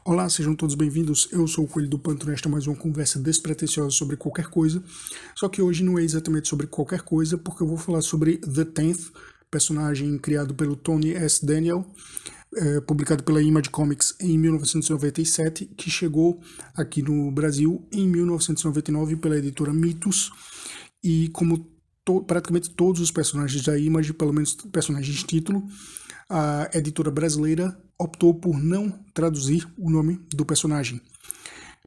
Olá, sejam todos bem-vindos. Eu sou o Coelho do Pântano e esta é mais uma conversa despretensiosa sobre qualquer coisa. Só que hoje não é exatamente sobre qualquer coisa, porque eu vou falar sobre The Tenth, personagem criado pelo Tony S. Daniel, publicado pela Image Comics em 1997, que chegou aqui no Brasil em 1999 pela editora Mitos. E como praticamente todos os personagens da Image, pelo menos personagens título, a editora brasileira optou por não traduzir o nome do personagem.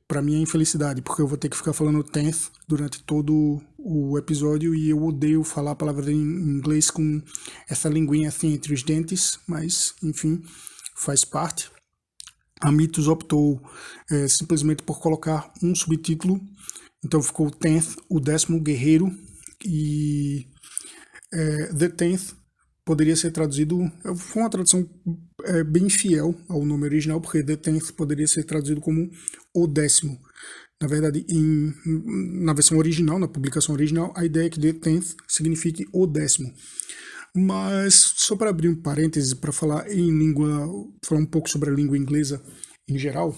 Para minha infelicidade, porque eu vou ter que ficar falando tenth durante todo o episódio e eu odeio falar a palavra em inglês com essa linguinha assim entre os dentes, mas enfim, faz parte. A Mitos optou simplesmente por colocar um subtítulo, então ficou tenth, o 10º guerreiro, e The Tenth poderia ser traduzido, foi uma tradução bem fiel ao nome original, porque The Tenth poderia ser traduzido como o 10º. Na verdade, na versão original, na publicação original, a ideia é que The Tenth signifique o 10º. Mas, só para abrir um parêntese, para falar um pouco sobre a língua inglesa em geral,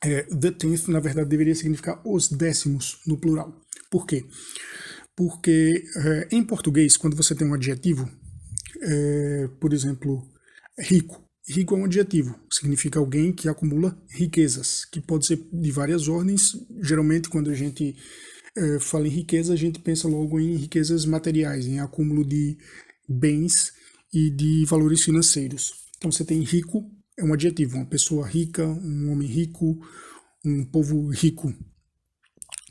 The Tenth, na verdade, deveria significar os décimos, no plural. Por quê? Porque em português, quando você tem um adjetivo, por exemplo, rico. Rico é um adjetivo, significa alguém que acumula riquezas, que pode ser de várias ordens. Geralmente, quando a gente fala em riqueza, a gente pensa logo em riquezas materiais, em acúmulo de bens e de valores financeiros. Então, você tem rico, é um adjetivo, uma pessoa rica, um homem rico, um povo rico.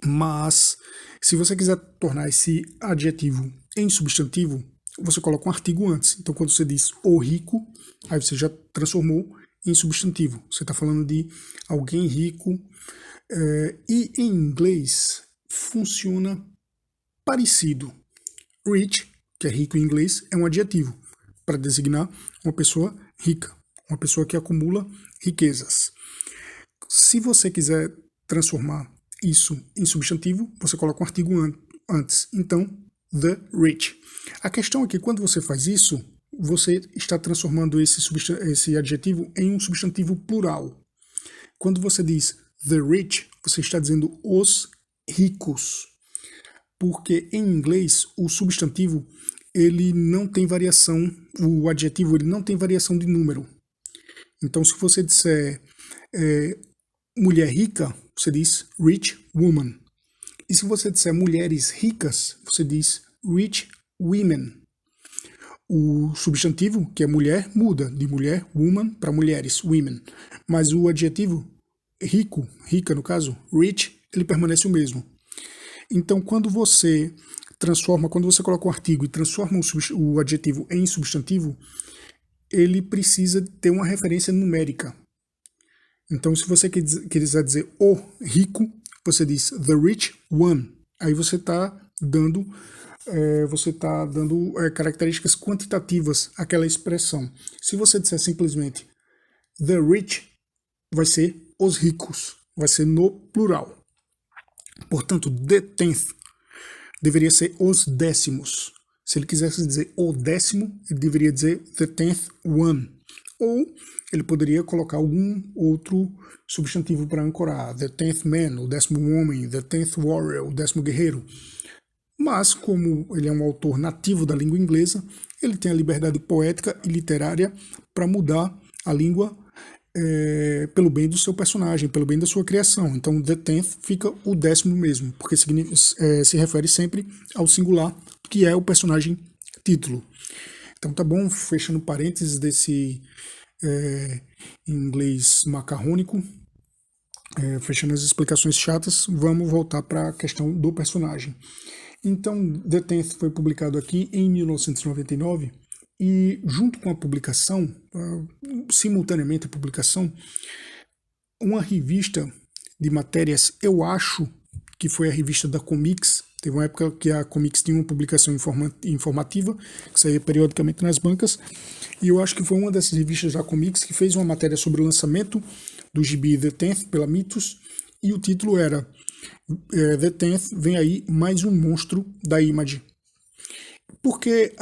Mas, se você quiser tornar esse adjetivo em substantivo, você coloca um artigo antes. Então, quando você diz o rico, aí você já transformou em substantivo. Você está falando de alguém rico. E em inglês funciona parecido. Rich, que é rico em inglês, é um adjetivo para designar uma pessoa rica, uma pessoa que acumula riquezas. Se você quiser transformar isso em substantivo, você coloca um artigo antes. Então, the rich. A questão é que quando você faz isso, você está transformando esse adjetivo em um substantivo plural. Quando você diz the rich, você está dizendo os ricos. Porque em inglês, o substantivo, ele não tem variação, o adjetivo, ele não tem variação de número. Então, se você disser mulher rica, você diz rich woman. E se você disser mulheres ricas, você diz rich women. O substantivo, que é mulher, muda de mulher, woman, para mulheres, women. Mas o adjetivo rico, rica no caso, rich, ele permanece o mesmo. Então, quando você coloca um artigo e transforma o adjetivo em substantivo, ele precisa ter uma referência numérica. Então, se você quiser dizer o rico, você diz the rich one. Aí você está dando características quantitativas àquela expressão. Se você disser simplesmente the rich, vai ser os ricos, vai ser no plural. Portanto, the tenth deveria ser os décimos. Se ele quisesse dizer o 10º, ele deveria dizer the tenth one. Ou ele poderia colocar algum outro substantivo para ancorar, the tenth man, o 10º homem, the tenth warrior, o 10º guerreiro. Mas, como ele é um autor nativo da língua inglesa, ele tem a liberdade poética e literária para mudar a língua pelo bem do seu personagem, pelo bem da sua criação. Então, the tenth fica o 10º mesmo, porque se refere sempre ao singular, que é o personagem título. Então, tá bom, fechando parênteses desse inglês macarrônico, fechando as explicações chatas, vamos voltar para a questão do personagem. Então, The Tenth foi publicado aqui em 1999 e junto com a publicação, simultaneamente a publicação, uma revista de matérias, eu acho que foi a revista da Comics. Teve uma época que a Comics tinha uma publicação informativa, que saía periodicamente nas bancas, e eu acho que foi uma dessas revistas da Comics que fez uma matéria sobre o lançamento do gibi The Tenth pela Mitos, e o título era The Tenth, vem aí mais um monstro da Image. Porque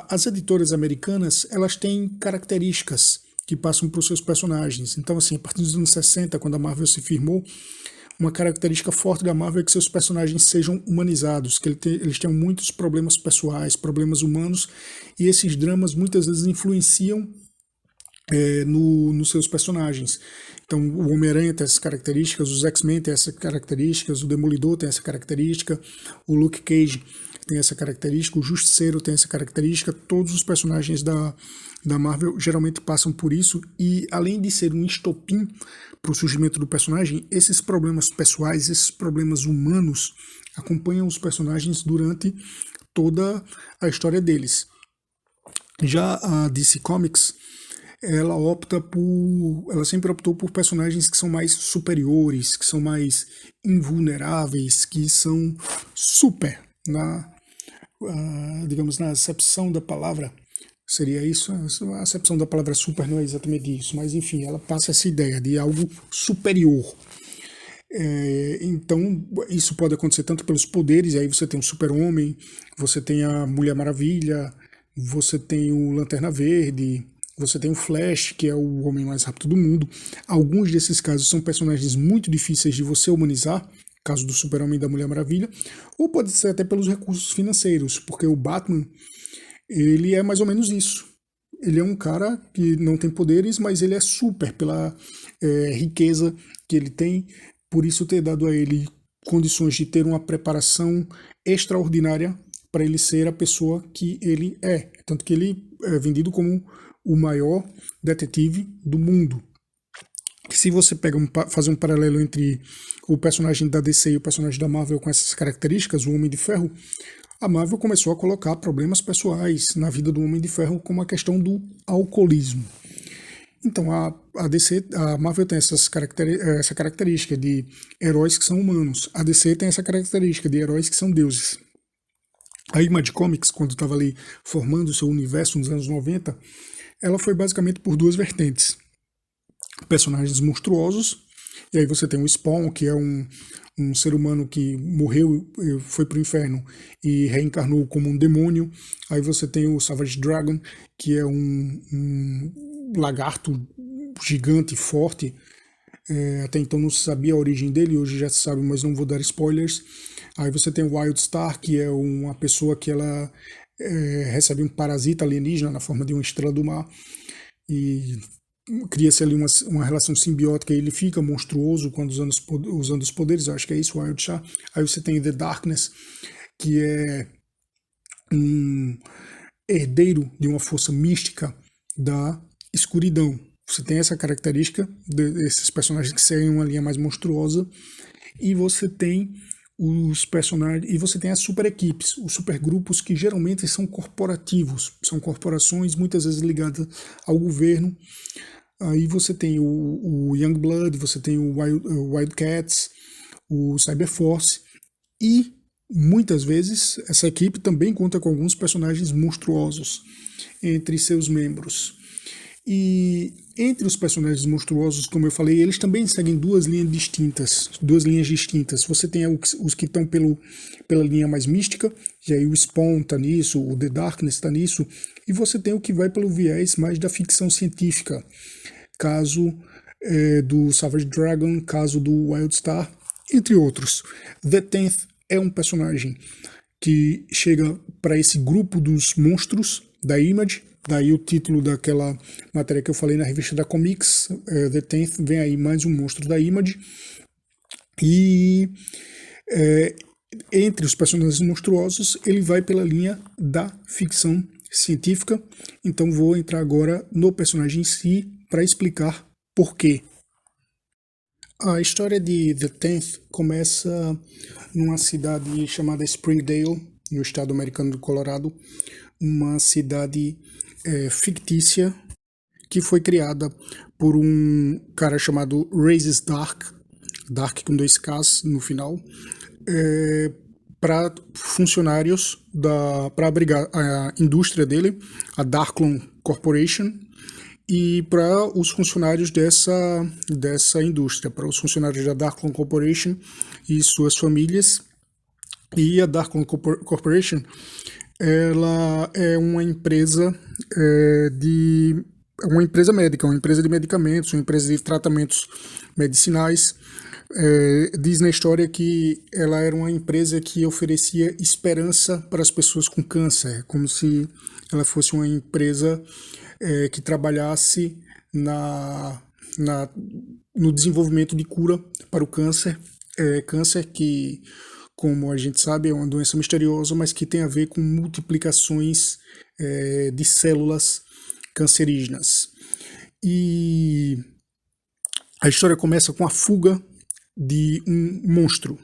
as editoras americanas, elas têm características que passam para os seus personagens. Então, assim, a partir dos anos 60, quando a Marvel se firmou, uma característica forte da Marvel é que seus personagens sejam humanizados, que eles tenham muitos problemas pessoais, problemas humanos, e esses dramas muitas vezes influenciam nos seus personagens. Então, o Homem-Aranha tem essas características, os X-Men têm essas características, o Demolidor tem essa característica, o Luke Cage tem essa característica, o Justiceiro tem essa característica, todos os personagens da Marvel geralmente passam por isso, e além de ser um estopim para o surgimento do personagem, esses problemas pessoais, esses problemas humanos acompanham os personagens durante toda a história deles. Já a DC Comics, ela sempre optou por personagens que são mais superiores, que são mais invulneráveis, que são super, digamos, na acepção da palavra, seria isso? A acepção da palavra super não é exatamente isso, mas enfim, ela passa essa ideia de algo superior. Então, isso pode acontecer tanto pelos poderes, aí você tem o Super-Homem, você tem a Mulher Maravilha, você tem o Lanterna Verde, você tem o Flash, que é o homem mais rápido do mundo. Alguns desses casos são personagens muito difíceis de você humanizar, caso do Super-Homem e da Mulher Maravilha, ou pode ser até pelos recursos financeiros, porque o Batman, ele é mais ou menos isso. Ele é um cara que não tem poderes, mas ele é super pela riqueza que ele tem, por isso ter dado a ele condições de ter uma preparação extraordinária para ele ser a pessoa que ele é. Tanto que ele é vendido como o maior detetive do mundo. Se você fazer um paralelo entre o personagem da DC e o personagem da Marvel com essas características, o Homem de Ferro, a Marvel começou a colocar problemas pessoais na vida do Homem de Ferro, como a questão do alcoolismo. Então, a Marvel tem essa característica de heróis que são humanos. A DC tem essa característica de heróis que são deuses. A Image Comics, quando estava ali formando o seu universo nos anos 90, ela foi basicamente por duas vertentes. Personagens monstruosos, e aí você tem o Spawn, que é um ser humano que morreu, foi para o inferno e reencarnou como um demônio. Aí você tem o Savage Dragon, que é um lagarto gigante, forte. Até então não se sabia a origem dele, hoje já se sabe, mas não vou dar spoilers. Aí você tem o Wildstar, que é uma pessoa que ela recebe um parasita alienígena na forma de uma estrela do mar e cria-se ali uma relação simbiótica e ele fica monstruoso quando usando os poderes, eu acho que é isso, o Wildstar. Aí você tem The Darkness, que é um herdeiro de uma força mística da escuridão. Você tem essa característica desses personagens que seguem uma linha mais monstruosa, e você tem os personagens, e você tem as super equipes, os super grupos que geralmente são corporativos, são corporações muitas vezes ligadas ao governo. Aí você tem o Youngblood, você tem o Wildcats, o Cyberforce, e muitas vezes essa equipe também conta com alguns personagens monstruosos entre seus membros. E entre os personagens monstruosos, como eu falei, eles também seguem duas linhas distintas. Você tem os que estão pela linha mais mística, e aí o Spawn tá nisso, o The Darkness tá nisso, e você tem o que vai pelo viés mais da ficção científica, caso do Savage Dragon, caso do Wildstar, entre outros. The Tenth é um personagem que chega para esse grupo dos monstros da Image, daí o título daquela matéria que eu falei na revista da Comics, The Tenth, vem aí mais um monstro da Image, e entre os personagens monstruosos ele vai pela linha da ficção científica. Então vou entrar agora no personagem em si para explicar por quê. A história de The Tenth começa numa cidade chamada Springdale, no estado americano do Colorado, uma cidade fictícia que foi criada por um cara chamado Raises Dark com 2 Ks no final, para funcionários para abrigar a indústria dele, a Darklon Corporation, e para os funcionários dessa indústria, para os funcionários da Darklon Corporation e suas famílias. E a Darklon Corporation, ela é uma empresa uma empresa médica, uma empresa de medicamentos, uma empresa de tratamentos medicinais. Diz na história que ela era uma empresa que oferecia esperança para as pessoas com câncer, como se ela fosse uma empresa que trabalhasse no desenvolvimento de cura para o câncer. Câncer que, como a gente sabe, é uma doença misteriosa, mas que tem a ver com multiplicações de células cancerígenas. E a história começa com a fuga de um monstro.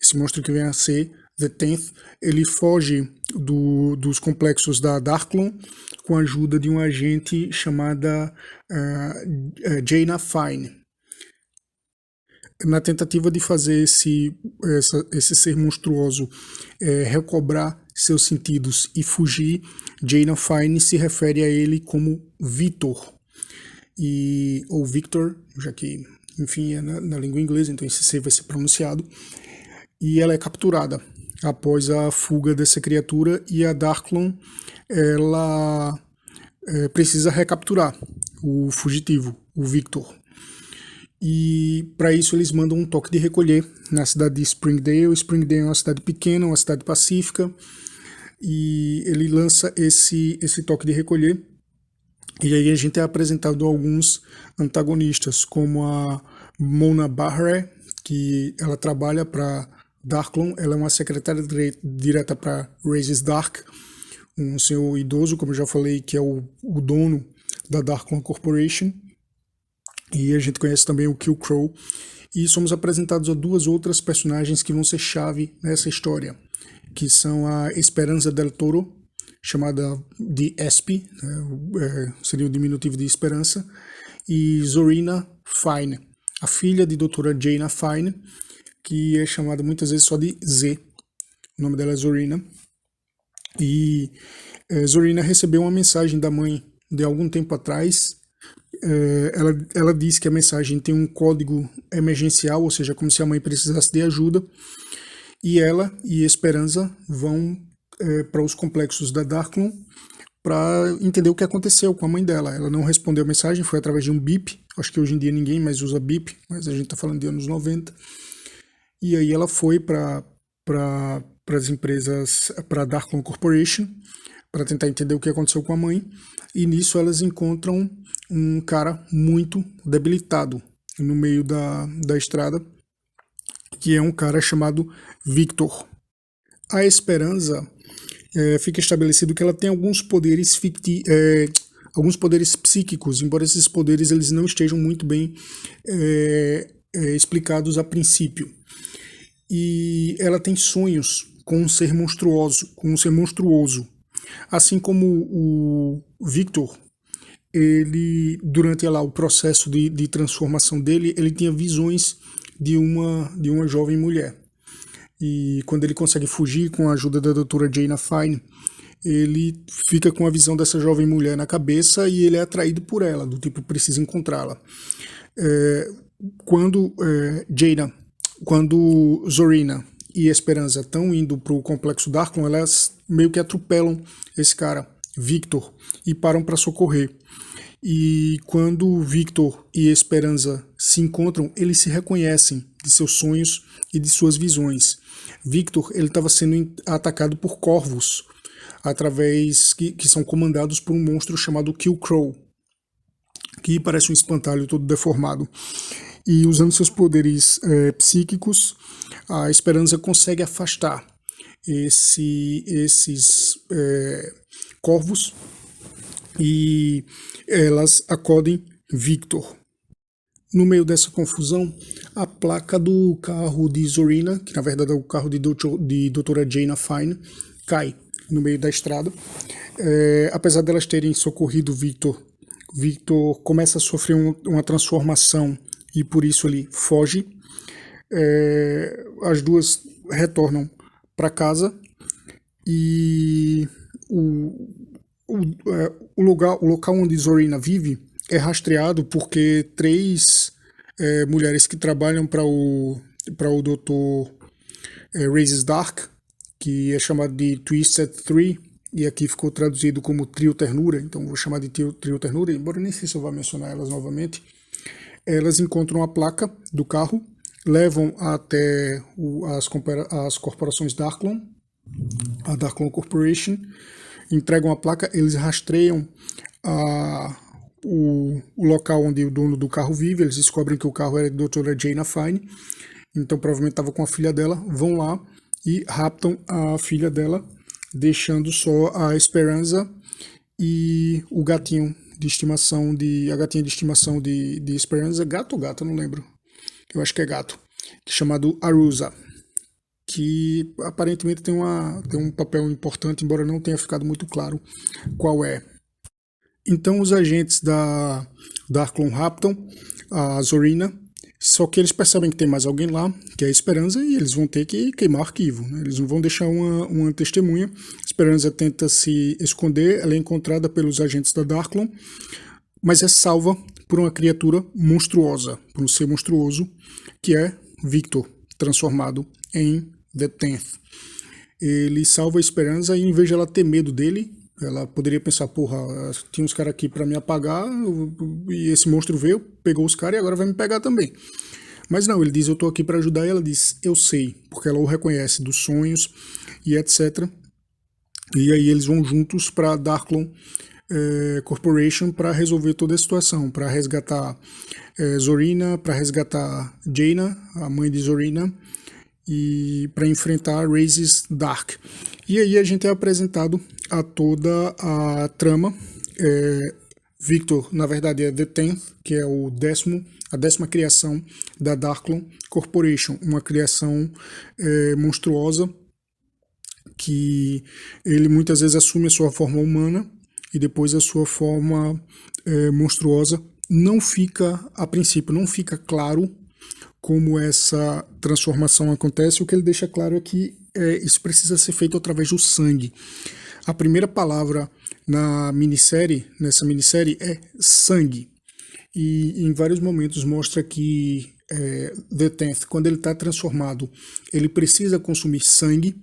Esse monstro que vem a ser The Tenth, ele foge dos complexos da Darklon com a ajuda de um agente chamada Jaina Fine. Na tentativa de fazer esse ser monstruoso recobrar seus sentidos e fugir, Jaina Fine se refere a ele como Victor, ou Victor, já que, enfim, é na língua inglesa, então esse ser vai ser pronunciado, e ela é capturada após a fuga dessa criatura, e a Darklon, ela precisa recapturar o fugitivo, o Victor. E para isso eles mandam um toque de recolher na cidade de Springdale. Springdale é uma cidade pequena, uma cidade pacífica, e ele lança esse toque de recolher. E aí a gente é apresentado a alguns antagonistas, como a Mona Bahre, que ela trabalha para Darklon, ela é uma secretária direta para Raises Dark, um senhor idoso, como eu já falei, que é o dono da Darklon Corporation. E a gente conhece também o Kill Crow. E somos apresentados a duas outras personagens que vão ser chave nessa história, que são a Esperanza del Toro, chamada de Espy, né, seria o diminutivo de Esperança, e Zorina Fine, a filha de doutora Jaina Fine, que é chamada muitas vezes só de Z. O nome dela é Zorina. E Zorina recebeu uma mensagem da mãe de algum tempo atrás. Ela diz que a mensagem tem um código emergencial, ou seja, como se a mãe precisasse de ajuda, e ela e Esperanza vão para os complexos da Darklon para entender o que aconteceu com a mãe dela. Ela não respondeu a mensagem, foi através de um bip. Acho que hoje em dia ninguém mais usa bip, mas a gente está falando de anos 90. E aí ela foi para as empresas, para a Darklon Corporation, para tentar entender o que aconteceu com a mãe. E nisso elas encontram um cara muito debilitado no meio da estrada, que é um cara chamado Victor. A Esperanza fica estabelecido que ela tem alguns poderes alguns poderes psíquicos, embora esses poderes eles não estejam muito bem explicados a princípio. E ela tem sonhos com um ser monstruoso, assim como o Victor. Ele, durante lá o processo de transformação dele, ele tinha visões de uma jovem mulher. E quando ele consegue fugir com a ajuda da doutora Jaina Fine, ele fica com a visão dessa jovem mulher na cabeça e ele é atraído por ela, do tipo, precisa encontrá-la. Quando Zorina e Esperanza estão indo para o complexo Darklon, elas meio que atropelam esse cara, Victor, e param para socorrer. E quando Victor e Esperanza se encontram, eles se reconhecem de seus sonhos e de suas visões. Victor ele estava sendo atacado por corvos, que são comandados por um monstro chamado Kill Crow, que parece um espantalho todo deformado. E usando seus poderes psíquicos, a Esperanza consegue afastar esses corvos e elas acodem Victor. No meio dessa confusão, a placa do carro de Zorina, que na verdade é o carro de doutora Jaina Fine, cai no meio da estrada. Apesar delas terem socorrido Victor começa a sofrer uma transformação e por isso ele foge. As duas retornam para casa e o local onde Zorina vive é rastreado porque 3 mulheres que trabalham para o Dr. Raises Dark, que é chamado de Twisted 3, e aqui ficou traduzido como Trio Ternura, então vou chamar de Trio Ternura, embora nem sei se eu vou mencionar elas novamente. Elas encontram a placa do carro, levam até as corporações Darklon, a Darklon Corporation, entregam a placa, eles rastreiam o local onde o dono do carro vive, eles descobrem que o carro era da doutora Jaina Fine, então provavelmente estava com a filha dela, vão lá e raptam a filha dela, deixando só a Esperanza e o gatinho de estimação a gatinha de estimação de Esperanza, gato ou gata, não lembro, eu acho que é gato, chamado Arusa, que aparentemente tem um papel importante, embora não tenha ficado muito claro qual é. Então os agentes da Darklon raptam a Zorina, só que eles percebem que tem mais alguém lá, que é a Esperanza, e eles vão ter que queimar o arquivo, né? Eles não vão deixar uma testemunha. Esperanza tenta se esconder, ela é encontrada pelos agentes da Darklon, mas é salva por uma criatura monstruosa, por um ser monstruoso, que é Victor, transformado em The Tenth. Ele salva a Esperanza e, em vez de ela ter medo dele, ela poderia pensar, porra, tinha uns caras aqui para me apagar e esse monstro veio, pegou os caras e agora vai me pegar também. Mas não, ele diz, eu tô aqui para ajudar, e ela diz, eu sei, porque ela o reconhece dos sonhos e etc. E aí eles vão juntos para Darklon Corporation para resolver toda a situação, para resgatar Zorina, para resgatar Jaina, a mãe de Zorina, e para enfrentar Raze's Dark. E aí a gente é apresentado a toda a trama. Victor, na verdade, é The Tenth, que é a 10ª criação da Darklon Corporation, uma criação monstruosa que ele muitas vezes assume a sua forma humana e depois a sua forma monstruosa. Não fica, a princípio, não fica claro como essa transformação acontece. O que ele deixa claro é que isso precisa ser feito através do sangue. A primeira palavra nessa minissérie é sangue. E em vários momentos mostra que The Tenth, quando ele está transformado, ele precisa consumir sangue.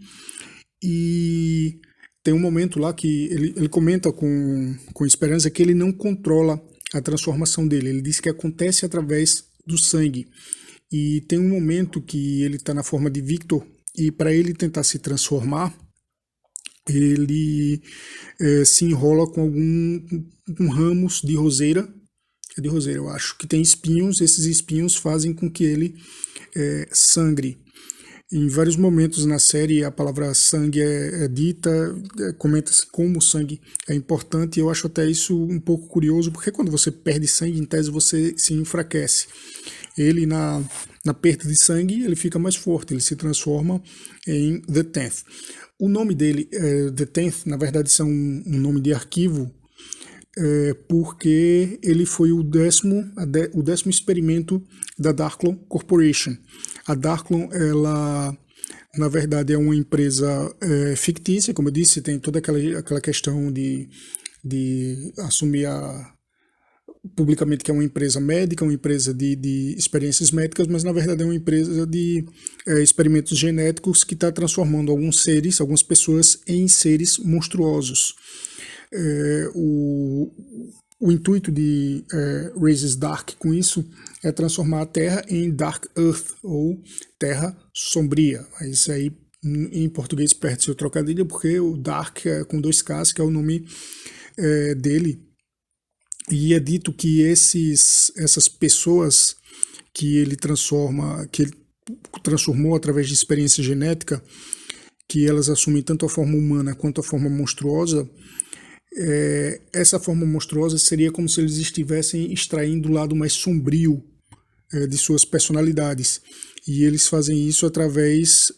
E tem um momento lá que ele comenta com Esperança que ele não controla a transformação dele. Ele diz que acontece através do sangue. E tem um momento que ele está na forma de Victor, e para ele tentar se transformar, ele se enrola com ramos de roseira, eu acho, que tem espinhos. Esses espinhos fazem com que ele sangre. Em vários momentos na série a palavra sangue é dita, comenta-se como o sangue é importante, e eu acho até isso um pouco curioso, porque quando você perde sangue, em tese você se enfraquece. Ele, na perda de sangue, ele fica mais forte, ele se transforma em The Tenth. O nome dele, The Tenth, na verdade isso é um nome de arquivo, porque ele foi o 10º experimento da Darklon Corporation. A Darklon, ela, na verdade, é uma empresa fictícia, como eu disse, tem toda aquela questão de assumir publicamente que é uma empresa médica, uma empresa de experiências médicas, mas na verdade é uma empresa de experimentos genéticos que está transformando algumas pessoas em seres monstruosos. O intuito de Raze's Dark com isso é transformar a Terra em Dark Earth, ou Terra Sombria. Isso aí em português perde seu trocadilho, porque o Dark é com 2 Ks, que é o nome dele. E é dito que essas pessoas que ele transformou através de experiência genética, que elas assumem tanto a forma humana quanto a forma monstruosa, essa forma monstruosa seria como se eles estivessem extraindo o lado mais sombrio de suas personalidades. E eles fazem isso através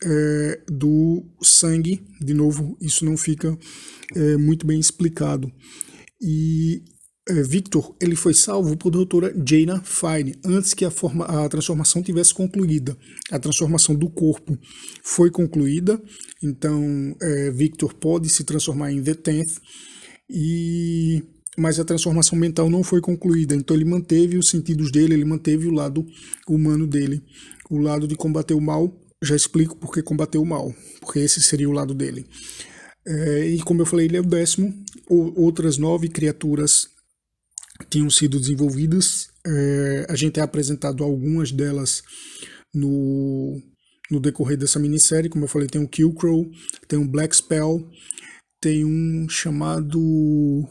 do sangue. De novo, isso não fica muito bem explicado. E Victor, ele foi salvo por doutora Jaina Fine antes que a transformação tivesse concluída. A transformação do corpo foi concluída, então Victor pode se transformar em The Tenth, mas a transformação mental não foi concluída, então ele manteve os sentidos dele, ele manteve o lado humano dele, o lado de combater o mal. Já explico por que combater o mal, porque esse seria o lado dele. E como eu falei, ele é o 10º. Outras 9 criaturas tinham sido desenvolvidas. A gente é apresentado algumas delas no decorrer dessa minissérie. Como eu falei, tem o Killcrow, tem o Black Spell, tem um chamado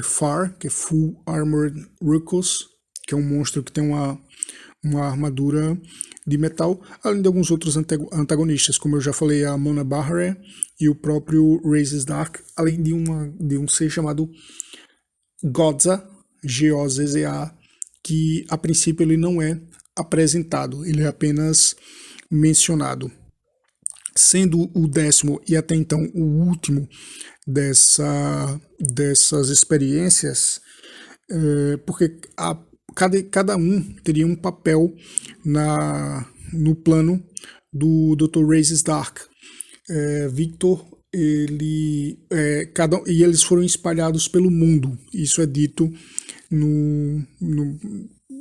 Far, que é Full Armored Ruckus, que é um monstro que tem uma armadura de metal, além de alguns outros antagonistas, como eu já falei, a Mona Bahare e o próprio Raises Dark, além de um ser chamado Godza, G-O-Z-Z-A, que a princípio ele não é apresentado, ele é apenas mencionado. Sendo o 10º e até então o último dessas experiências, porque cada um teria um papel no plano do Dr. Raises Dark. Victor, e eles foram espalhados pelo mundo. Isso é dito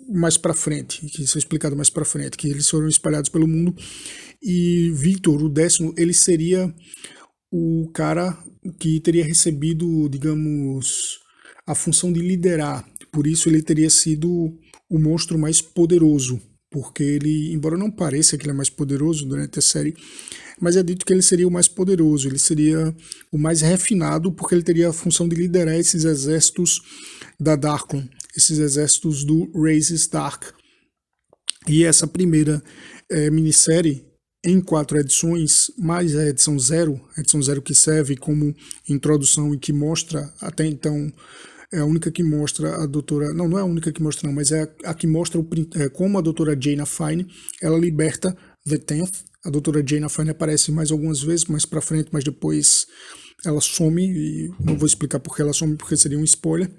mais para frente, que isso é explicado mais para frente, que eles foram espalhados pelo mundo. E Victor, o 10º, ele seria o cara que teria recebido, digamos, a função de liderar. Por isso ele teria sido o monstro mais poderoso, porque ele, embora não pareça que ele é mais poderoso durante a série, mas é dito que ele seria o mais poderoso, ele seria o mais refinado, porque ele teria a função de liderar esses exércitos da Darklon, esses exércitos do Raises Dark. E essa primeira minissérie, em 4 edições, mais a edição 0 que serve como introdução e que mostra, até então, é a única que mostra a doutora... Não é a única que mostra não, mas é a que mostra como a doutora Jaina Fine, ela liberta The Tenth. A doutora Jaina Fine aparece mais algumas vezes, mais pra frente, mas depois ela some, e não vou explicar porque ela some, porque seria um spoiler.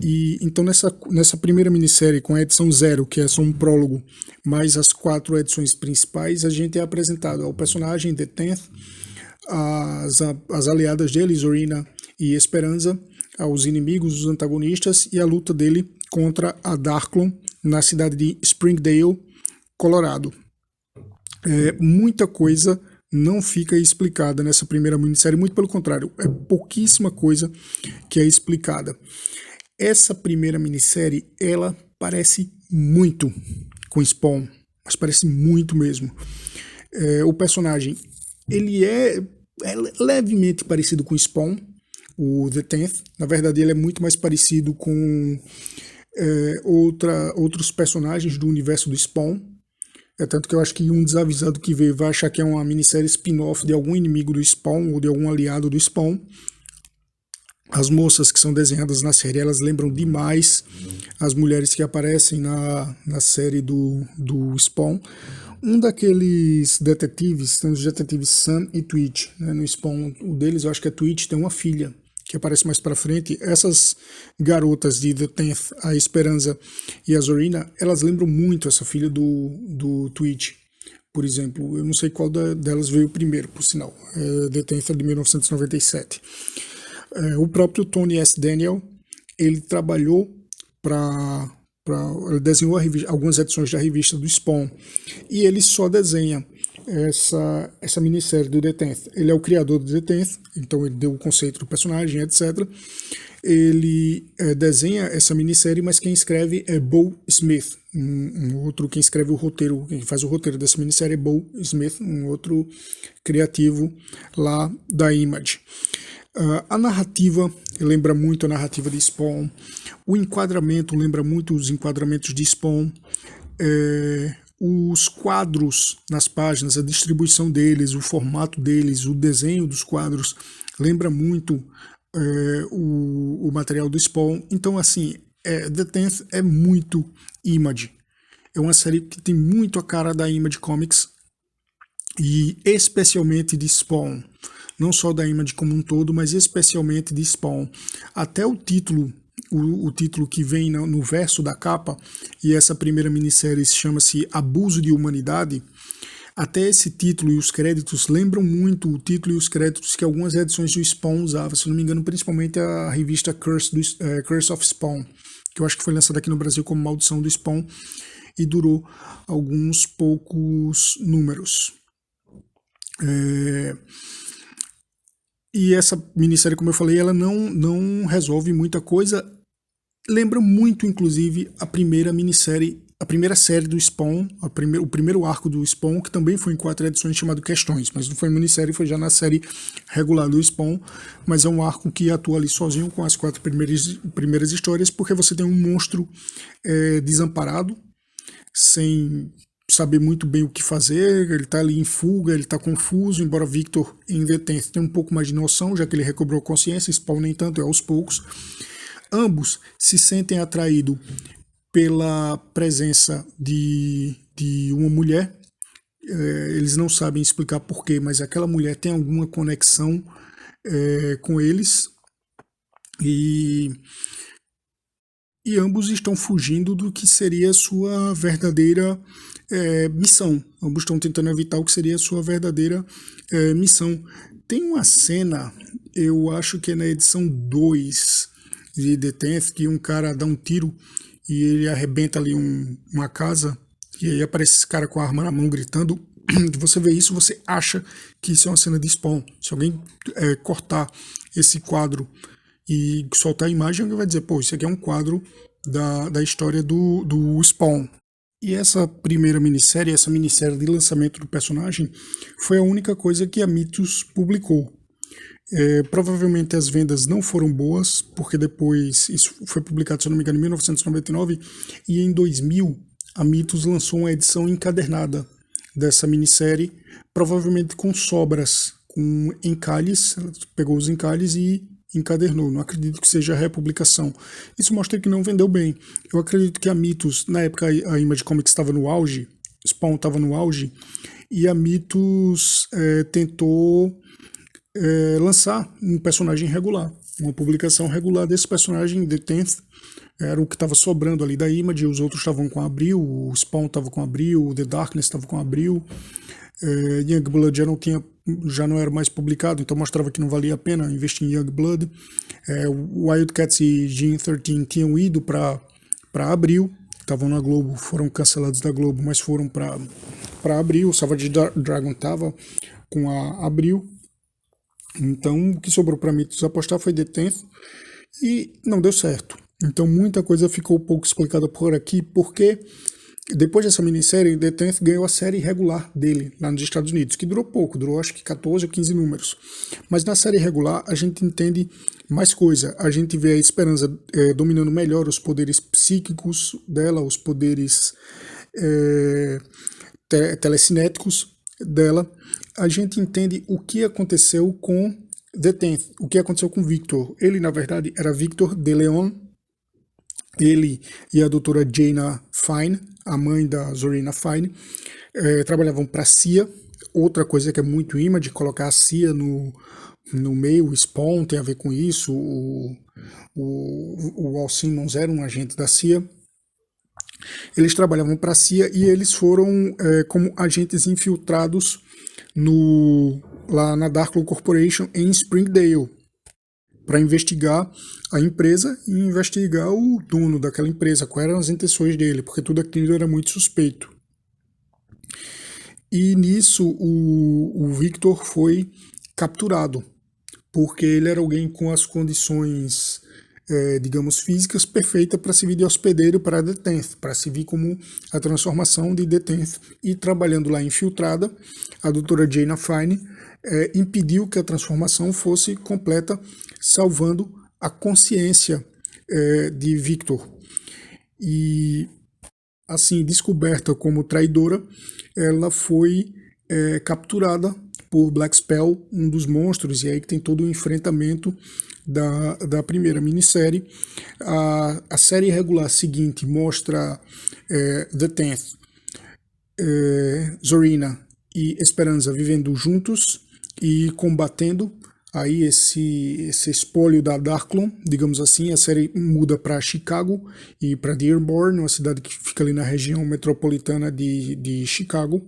E então nessa primeira minissérie, com a edição 0, que é só um prólogo, mais as 4 edições principais, a gente é apresentado ao personagem The Tenth, as aliadas dele, Zorina e Esperanza, aos inimigos, os antagonistas, e a luta dele contra a Darklon na cidade de Springdale, Colorado. Muita coisa não fica explicada nessa primeira minissérie, muito pelo contrário, é pouquíssima coisa que é explicada. Essa primeira minissérie, ela parece muito com Spawn, mas parece muito mesmo. O personagem, ele é levemente parecido com Spawn, o The Tenth. Na verdade, ele é muito mais parecido com outros personagens do universo do Spawn. Tanto que eu acho que um desavisado que veio vai achar que é uma minissérie spin-off de algum inimigo do Spawn ou de algum aliado do Spawn. As moças que são desenhadas na série, elas lembram demais as mulheres que aparecem na série do Spawn. Um daqueles detetives, tem os detetives Sun e Twitch, né, no Spawn. O deles, eu acho que é Twitch, tem uma filha que aparece mais pra frente. Essas garotas de The Tenth, a Esperanza e a Zorina, elas lembram muito essa filha do Twitch, por exemplo. Eu não sei qual delas veio primeiro, por sinal. The Tenth é de 1997. O próprio Tony S. Daniel, ele trabalhou ele desenhou algumas edições da revista do Spawn, e ele só desenha essa minissérie do The Tenth. Ele é o criador do The Tenth, então ele deu o conceito do personagem, etc. Ele desenha essa minissérie, mas quem escreve é Bo Smith, quem escreve o roteiro, quem faz o roteiro dessa minissérie é Bo Smith, um outro criativo lá da Image. A narrativa lembra muito a narrativa de Spawn, o enquadramento lembra muito os enquadramentos de Spawn, os quadros nas páginas, a distribuição deles, o formato deles, o desenho dos quadros lembra muito o material do Spawn. Então, assim, The Tenth é muito Image. É uma série que tem muito a cara da Image Comics e especialmente de Spawn. Não só da Image como um todo, mas especialmente de Spawn. Até o título que vem no verso da capa, e essa primeira minissérie chama-se Abuso de Humanidade, até esse título e os créditos lembram muito o título e os créditos que algumas edições do Spawn usavam, se não me engano, principalmente a revista Curse of Spawn, que eu acho que foi lançada aqui no Brasil como Maldição do Spawn, e durou alguns poucos números. E essa minissérie, como eu falei, ela não resolve muita coisa. Lembra muito, inclusive, a primeira minissérie, a primeira série do Spawn, o primeiro arco do Spawn, que também foi em 4 edições, chamado Questões, mas não foi minissérie, foi já na série regular do Spawn, mas é um arco que atua ali sozinho com as 4 primeiras histórias, porque você tem um monstro desamparado, sem saber muito bem o que fazer, ele tá ali em fuga, ele tá confuso, embora Victor em The Tenth tenha um pouco mais de noção, já que ele recobrou consciência, Spawn nem tanto, é aos poucos. Ambos se sentem atraídos pela presença de uma mulher. Eles não sabem explicar porquê, mas aquela mulher tem alguma conexão com eles. E ambos estão fugindo do que seria sua verdadeira missão. Ambos estão tentando evitar o que seria sua verdadeira missão. Tem uma cena, eu acho que é na edição 2 de The Tenth, que um cara dá um tiro e ele arrebenta ali uma casa, e aí aparece esse cara com a arma na mão gritando. Você vê isso, você acha que isso é uma cena de Spawn. Se alguém cortar esse quadro e soltar a imagem, alguém vai dizer, pô, isso aqui é um quadro da história do Spawn. E essa primeira minissérie, essa minissérie de lançamento do personagem, foi a única coisa que a Mythos publicou. Provavelmente as vendas não foram boas, porque depois, isso foi publicado, se eu não me engano, em 1999, e em 2000 a Mythos lançou uma edição encadernada dessa minissérie, provavelmente com sobras, com encalhes, ela pegou os encalhes e encadernou. Não acredito que seja a republicação. Isso mostra que não vendeu bem. Eu acredito que a Mythos, na época a Image Comics estava no auge, Spawn estava no auge, e a Mythos tentou lançar um personagem regular, uma publicação regular desse personagem, The Tenth, era o que estava sobrando ali da Image, os outros estavam com Abril, o Spawn estava com Abril, o The Darkness estava com Abril, Youngblood já não era mais publicado, então mostrava que não valia a pena investir em Youngblood. Wildcats e Gene 13 tinham ido para Abril, estavam na Globo, foram cancelados da Globo, mas foram para Abril. O Savage Dragon estava com a Abril. Então, o que sobrou para mim apostar foi The Tenth e não deu certo. Então, muita coisa ficou pouco explicada por aqui, porque depois dessa minissérie, The Tenth ganhou a série regular dele, lá nos Estados Unidos, que durou pouco, durou acho que 14 ou 15 números. Mas na série regular, a gente entende mais coisa. A gente vê a Esperança dominando melhor os poderes psíquicos dela, os poderes telecinéticos dela. A gente entende o que aconteceu com The Tenth, o que aconteceu com Victor. Ele, na verdade, era Victor de Leon. Ele e a doutora Jaina Fine, a mãe da Zorina Fine, trabalhavam para a CIA. Outra coisa que é muito Image, colocar a CIA no meio, o Spawn tem a ver com isso. O Walt Simmons era um agente da CIA. Eles trabalhavam para a CIA e eles foram como agentes infiltrados lá na Darklow Corporation em Springdale, para investigar a empresa e investigar o dono daquela empresa, quais eram as intenções dele, porque tudo aquilo era muito suspeito. E nisso o Victor foi capturado, porque ele era alguém com as condições, digamos, físicas perfeitas para servir de hospedeiro para The Tenth, para servir como a transformação de The Tenth. E trabalhando lá infiltrada, a doutora Jaina Fine impediu que a transformação fosse completa, salvando a consciência de Victor. E, assim, descoberta como traidora, ela foi capturada por Black Spell, um dos monstros, e aí que tem todo o enfrentamento da primeira minissérie. A série regular seguinte mostra The Tenth, Zorina e Esperança vivendo juntos e combatendo aí esse espólio da Darklon, digamos assim. A série muda para Chicago e para Dearborn, uma cidade que fica ali na região metropolitana de Chicago,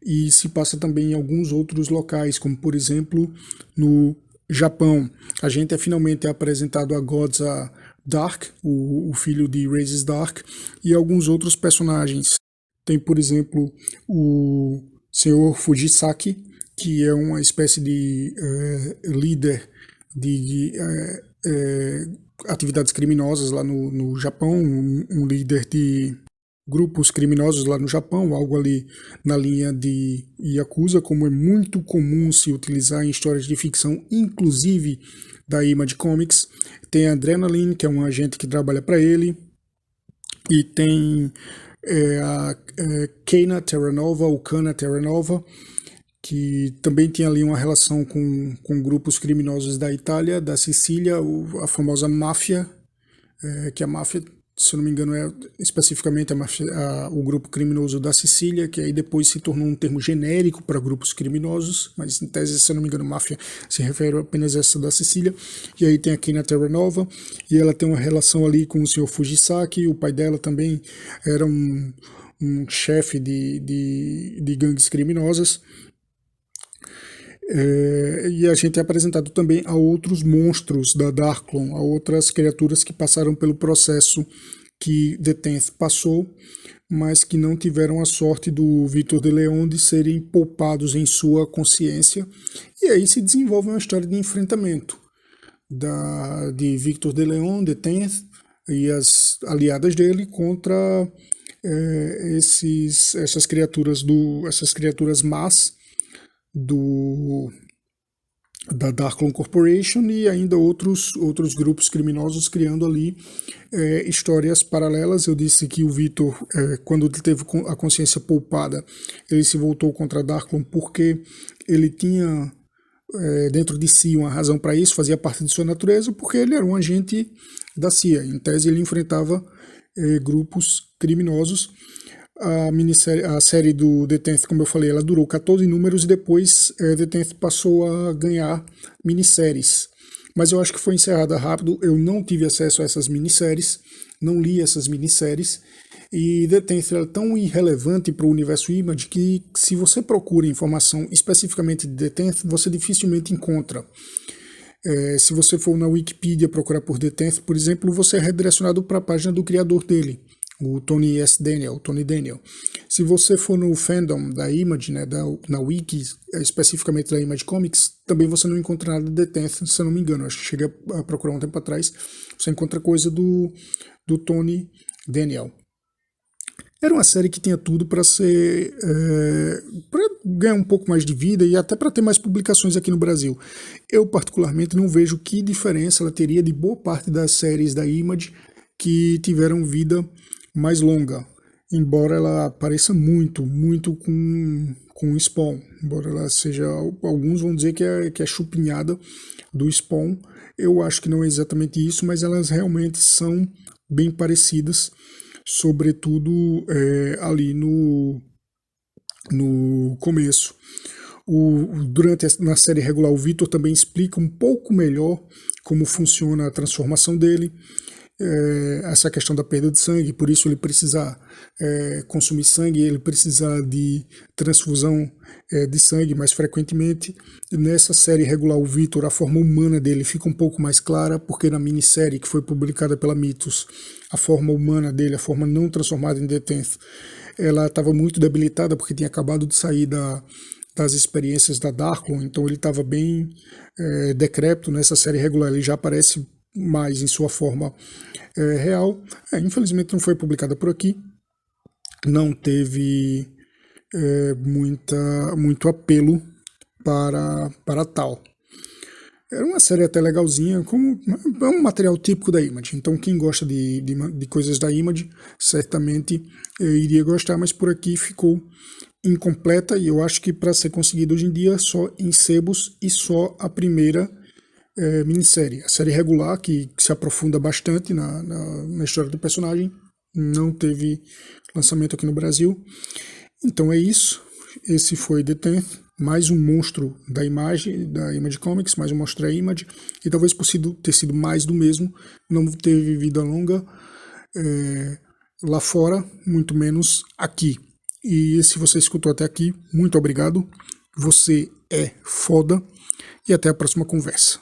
e se passa também em alguns outros locais, como por exemplo no Japão. A gente finalmente apresentado a Godza Dark, o filho de Raises Dark, e alguns outros personagens. Tem, por exemplo, o Sr. Fujisaki, que é uma espécie de líder de atividades criminosas lá no Japão, um líder de grupos criminosos lá no Japão, algo ali na linha de Yakuza, como é muito comum se utilizar em histórias de ficção, inclusive da Image Comics. Tem a Adrenaline, que é um agente que trabalha para ele, e tem a Kana Terranova, ou Kana Terranova, que também tem ali uma relação com grupos criminosos da Itália, da Sicília, a famosa máfia, que a máfia, se eu não me engano, é especificamente o grupo criminoso da Sicília, que aí depois se tornou um termo genérico para grupos criminosos, mas em tese, se eu não me engano, máfia se refere apenas a essa da Sicília. E aí tem aqui na Terranova, e ela tem uma relação ali com o Sr. Fujisaki, o pai dela também era um chefe de gangues criminosas. E a gente é apresentado também a outros monstros da Darklon, a outras criaturas que passaram pelo processo que The Tenth passou, mas que não tiveram a sorte do Victor de Leon de serem poupados em sua consciência. E aí se desenvolve uma história de enfrentamento de Victor de Leon, The Tenth, e as aliadas dele contra essas criaturas más da Darklon Corporation, e ainda outros grupos criminosos criando ali histórias paralelas. Eu disse que o Victor, quando ele teve a consciência poupada, ele se voltou contra a Darklon porque ele tinha dentro de si uma razão para isso, fazia parte de sua natureza, porque ele era um agente da CIA. Em tese, ele enfrentava grupos criminosos. A série do The Tenth, como eu falei, ela durou 14 números e depois The Tenth passou a ganhar minisséries. Mas eu acho que foi encerrada rápido, eu não tive acesso a essas minisséries, não li essas minisséries, e The Tenth é tão irrelevante para o universo Image que se você procura informação especificamente de The Tenth, você dificilmente encontra. Se você for na Wikipedia procurar por The Tenth, por exemplo, você é redirecionado para a página do criador dele, o Tony Daniel. Se você for no fandom da Image, né, na Wiki, especificamente da Image Comics, também você não encontra nada de The Tenth, se eu não me engano. Acho que cheguei a procurar um tempo atrás, você encontra coisa do Tony Daniel. Era uma série que tinha tudo para ser para ganhar um pouco mais de vida e até para ter mais publicações aqui no Brasil. Eu particularmente não vejo que diferença ela teria de boa parte das séries da Image que tiveram vida mais longa, embora ela pareça muito com o Spawn, embora ela seja, alguns vão dizer que é chupinhada do Spawn. Eu acho que não é exatamente isso, mas elas realmente são bem parecidas, sobretudo ali no começo. Na série regular, o Victor também explica um pouco melhor como funciona a transformação dele, essa questão da perda de sangue, por isso ele precisa consumir sangue, ele precisa de transfusão de sangue mais frequentemente. Nessa série regular, o Victor, a forma humana dele fica um pouco mais clara, porque na minissérie que foi publicada pela Mythos, a forma humana dele, a forma não transformada em The Tenth, ela estava muito debilitada porque tinha acabado de sair das experiências da Darklon, então ele estava bem decrépito. Nessa série regular ele já aparece mais em sua forma real. Infelizmente não foi publicada por aqui, não teve muito apelo para tal. Era uma série até legalzinha, é um material típico da Image, então quem gosta de coisas da Image certamente iria gostar, mas por aqui ficou incompleta, e eu acho que para ser conseguido hoje em dia só em sebos e só a primeira minissérie. A série regular, que se aprofunda bastante na história do personagem, não teve lançamento aqui no Brasil. Então é isso. Esse foi The Tenth, mais um monstro da Image Comics, mais um monstro da Image, e talvez por ter sido mais do mesmo, não teve vida longa lá fora, muito menos aqui. E se você escutou até aqui, muito obrigado. Você é foda, e até a próxima conversa.